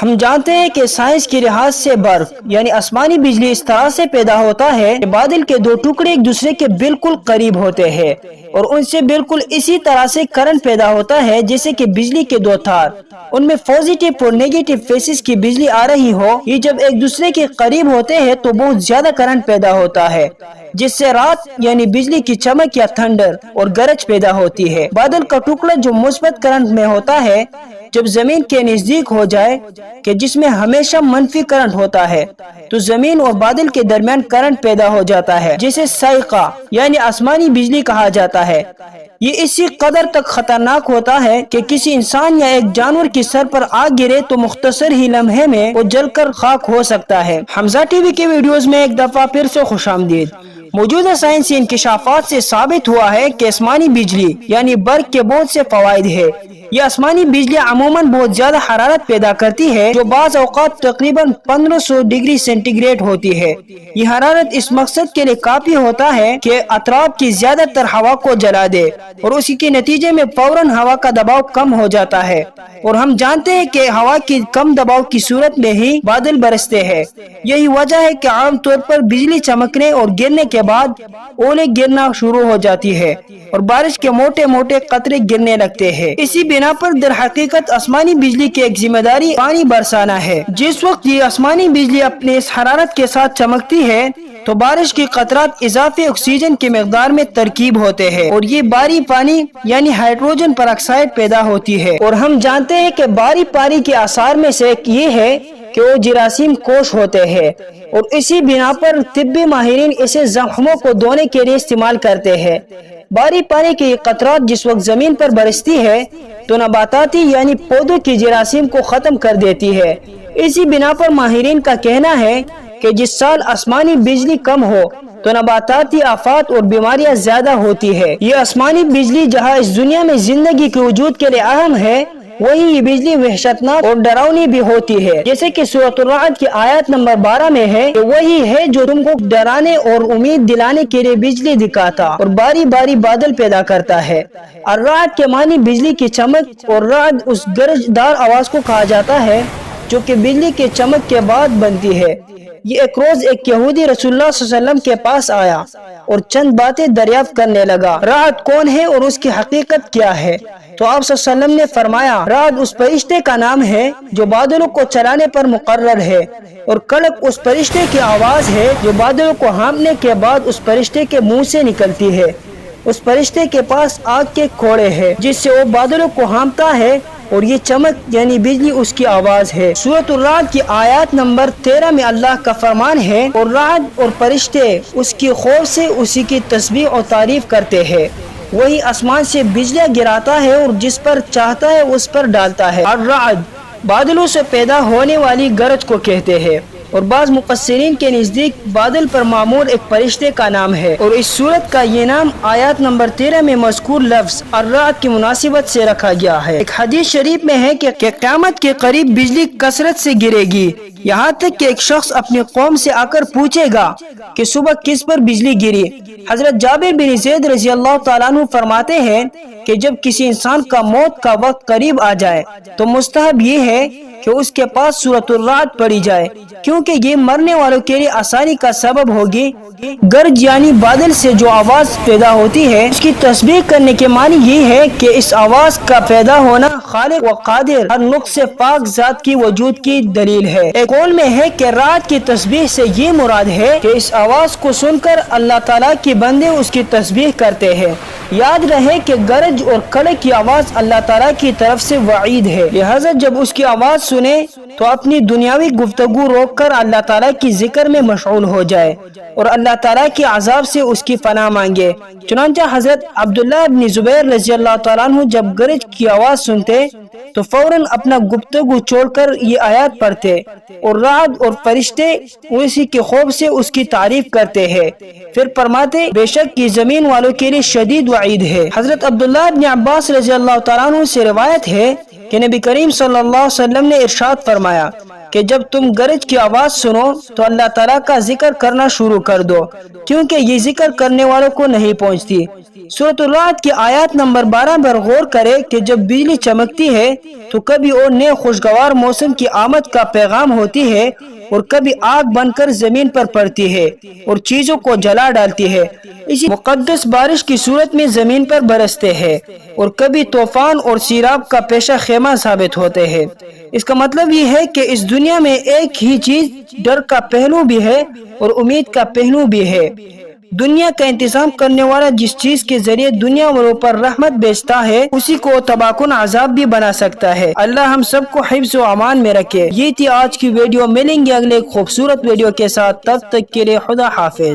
ہم جانتے ہیں کہ سائنس کے لحاظ سے برق یعنی آسمانی بجلی اس طرح سے پیدا ہوتا ہے کہ بادل کے دو ٹکڑے ایک دوسرے کے بالکل قریب ہوتے ہیں اور ان سے بالکل اسی طرح سے کرنٹ پیدا ہوتا ہے جیسے کہ بجلی کے دو تار، ان میں پازیٹیو اور نیگیٹو فیسز کی بجلی آ رہی ہو۔ یہ جب ایک دوسرے کے قریب ہوتے ہیں تو بہت زیادہ کرنٹ پیدا ہوتا ہے، جس سے رات یعنی بجلی کی چمک یا تھنڈر اور گرج پیدا ہوتی ہے۔ بادل کا ٹکڑا جو مثبت کرنٹ میں ہوتا ہے جب زمین کے نزدیک ہو جائے کہ جس میں ہمیشہ منفی کرنٹ ہوتا ہے تو زمین اور بادل کے درمیان کرنٹ پیدا ہو جاتا ہے جسے صاعقہ یعنی آسمانی بجلی کہا جاتا ہے۔ یہ اسی قدر تک خطرناک ہوتا ہے کہ کسی انسان یا ایک جانور کی سر پر آگ گرے تو مختصر ہی لمحے میں وہ جل کر خاک ہو سکتا ہے۔ حمزہ ٹی وی کے ویڈیوز میں ایک دفعہ پھر سے خوش آمدید۔ موجودہ سائنسی انکشافات سے ثابت ہوا ہے کہ آسمانی بجلی یعنی برق کے بہت سے فوائد ہیں۔ یہ آسمانی بجلی عموماً بہت زیادہ حرارت پیدا کرتی ہے جو بعض اوقات تقریباً 1500 ڈگری سینٹی گریڈ ہوتی ہے۔ یہ حرارت اس مقصد کے لیے کافی ہوتا ہے کہ اطراف کی زیادہ تر ہوا کو جلا دے اور اسی کے نتیجے میں فوراً ہوا کا دباؤ کم ہو جاتا ہے، اور ہم جانتے ہیں کہ ہوا کی کم دباؤ کی صورت میں ہی بادل برستے ہیں۔ یہی وجہ ہے کہ عام طور پر بجلی چمکنے اور گرنے کے بعد اولے گرنا شروع ہو جاتی ہے اور بارش کے موٹے موٹے قطرے گرنے لگتے ہیں۔ اسی بنا پر در حقیقت آسمانی بجلی کی ایک ذمہ داری پانی برسانا ہے۔ جس وقت یہ آسمانی بجلی اپنے اس حرارت کے ساتھ چمکتی ہے تو بارش کے قطرات اضافی آکسیجن کی مقدار میں ترکیب ہوتے ہیں اور یہ باری پانی یعنی ہائیڈروجن پر آکسائڈ پیدا ہوتی ہے، اور ہم جانتے ہیں کہ باری پانی کے آثار میں سے ایک یہ ہے کہ وہ جراثیم کوش ہوتے ہیں، اور اسی بنا پر طبی ماہرین اسے زخموں کو دھونے کے لیے استعمال کرتے ہیں۔ باری پانی کے یہ قطرات جس وقت زمین پر برستی ہے تو نباتاتی یعنی پودوں کی جراثیم کو ختم کر دیتی ہے۔ اسی بنا پر ماہرین کا کہنا ہے کہ جس سال آسمانی بجلی کم ہو تو نباتاتی آفات اور بیماریاں زیادہ ہوتی ہے۔ یہ آسمانی بجلی جہاں اس دنیا میں زندگی کے وجود کے لیے اہم ہے، وہیں یہ بجلی وحشتناک اور ڈراؤنی بھی ہوتی ہے، جیسے کہ سورۃ الرعد کی آیت نمبر 12 میں ہے کہ وہی ہے جو تم کو ڈرانے اور امید دلانے کے لیے بجلی دکھاتا اور باری باری بادل پیدا کرتا ہے۔ الرعد کے معنی بجلی کی چمک، اور رعد اس گرجدار آواز کو کہا جاتا ہے جو کہ بجلی کے چمک کے بعد بنتی ہے۔ یہ ایک روز ایک یہودی رسول اللہ صلی اللہ علیہ وسلم کے پاس آیا اور چند باتیں دریافت کرنے لگا۔ رعد کون ہے اور اس کی حقیقت کیا ہے؟ تو آپ صلی اللہ علیہ وسلم نے فرمایا، رعد اس فرشتے کا نام ہے جو بادلوں کو چلانے پر مقرر ہے، اور کڑک اس فرشتے کی آواز ہے جو بادلوں کو ہانپنے کے بعد اس فرشتے کے منہ سے نکلتی ہے۔ اس فرشتے کے پاس آگ کے کوڑے ہیں جس سے وہ بادلوں کو ہانپتا ہے، اور یہ چمک یعنی بجلی اس کی آواز ہے۔ سورۃ الرعد کی آیات نمبر 13 میں اللہ کا فرمان ہے، اور رعد اور فرشتے اس کی خوف سے اسی کی تسبیح اور تعریف کرتے ہیں۔ وہی آسمان سے بجلیاں گراتا ہے اور جس پر چاہتا ہے اس پر ڈالتا ہے۔ الرعد بادلوں سے پیدا ہونے والی گرج کو کہتے ہیں، اور بعض مفسرین کے نزدیک بادل پر معمور ایک فرشتے کا نام ہے، اور اس سورت کا یہ نام آیات نمبر 13 میں مذکور لفظ الرعد کی مناسبت سے رکھا گیا ہے۔ ایک حدیث شریف میں ہے کہ قیامت کے قریب بجلی کثرت سے گرے گی، یہاں تک کہ ایک شخص اپنی قوم سے آ کر پوچھے گا کہ صبح کس پر بجلی گری۔ حضرت جابر بن زید رضی اللہ تعالیٰ عنہ فرماتے ہیں کہ جب کسی انسان کا موت کا وقت قریب آ جائے تو مستحب یہ ہے کہ اس کے پاس سورۃ الرعد پڑھی جائے، کیونکہ یہ مرنے والوں کے لیے آسانی کا سبب ہوگی۔ گرج یعنی بادل سے جو آواز پیدا ہوتی ہے اس کی تسبیح کرنے کے معنی یہ ہے کہ اس آواز کا پیدا ہونا خالق و قادر ہر نقص سے پاک ذات کی وجود کی دلیل ہے۔ ایک قول میں ہے کہ رعد کی تسبیح سے یہ مراد ہے کہ اس آواز کو سن کر اللہ تعالیٰ کے بندے اس کی تسبیح کرتے ہیں۔ یاد رہے کہ گرج اور کڑک کی آواز اللہ تعالیٰ کی طرف سے وعید ہے، لہذا جب اس کی آواز سنے تو اپنی دنیاوی گفتگو روک کر اللہ تعالیٰ کی ذکر میں مشغول ہو جائے اور اللہ تعالیٰ کے عذاب سے اس کی پناہ مانگے۔ چنانچہ حضرت عبداللہ بن زبیر رضی اللہ تعالیٰ عنہ جب گرج کی آواز سنتے تو فوراً اپنا گفتگو چھوڑ کر یہ آیات پڑھتے، اور رعد اور فرشتے اسی کے خوف سے اس کی تعریف کرتے ہیں، پھر فرماتے بے شک یہ زمین والوں کے لیے شدید وعید ہے۔ حضرت عبداللہ بن عباس رضی اللہ تعالیٰ عنہ سے روایت ہے کہ نبی کریم صلی اللہ علیہ وسلم نے ارشاد فرمایا کہ جب تم گرج کی آواز سنو تو اللہ تعالیٰ کا ذکر کرنا شروع کر دو، کیونکہ یہ ذکر کرنے والوں کو نہیں پہنچتی۔ سورۃ الرعد کی آیات نمبر 12 پر غور کرے کہ جب بجلی چمکتی ہے تو کبھی اور نئے خوشگوار موسم کی آمد کا پیغام ہوتی ہے، اور کبھی آگ بن کر زمین پر پڑتی ہے اور چیزوں کو جلا ڈالتی ہے۔ اسی مقدس بارش کی صورت میں زمین پر برستے ہیں، اور کبھی طوفان اور سیراب کا پیشہ خیمہ ثابت ہوتے ہیں۔ اس کا مطلب یہ ہے کہ اس دنیا میں ایک ہی چیز ڈر کا پہلو بھی ہے اور امید کا پہلو بھی ہے۔ دنیا کا انتظام کرنے والا جس چیز کے ذریعے دنیا والوں پر رحمت بیچتا ہے، اسی کو تباہ کن عذاب بھی بنا سکتا ہے۔ اللہ ہم سب کو حفظ و امان میں رکھے۔ یہ تھی آج کی ویڈیو، ملیں گے اگلے خوبصورت ویڈیو کے ساتھ، تب تک کے لیے خدا حافظ۔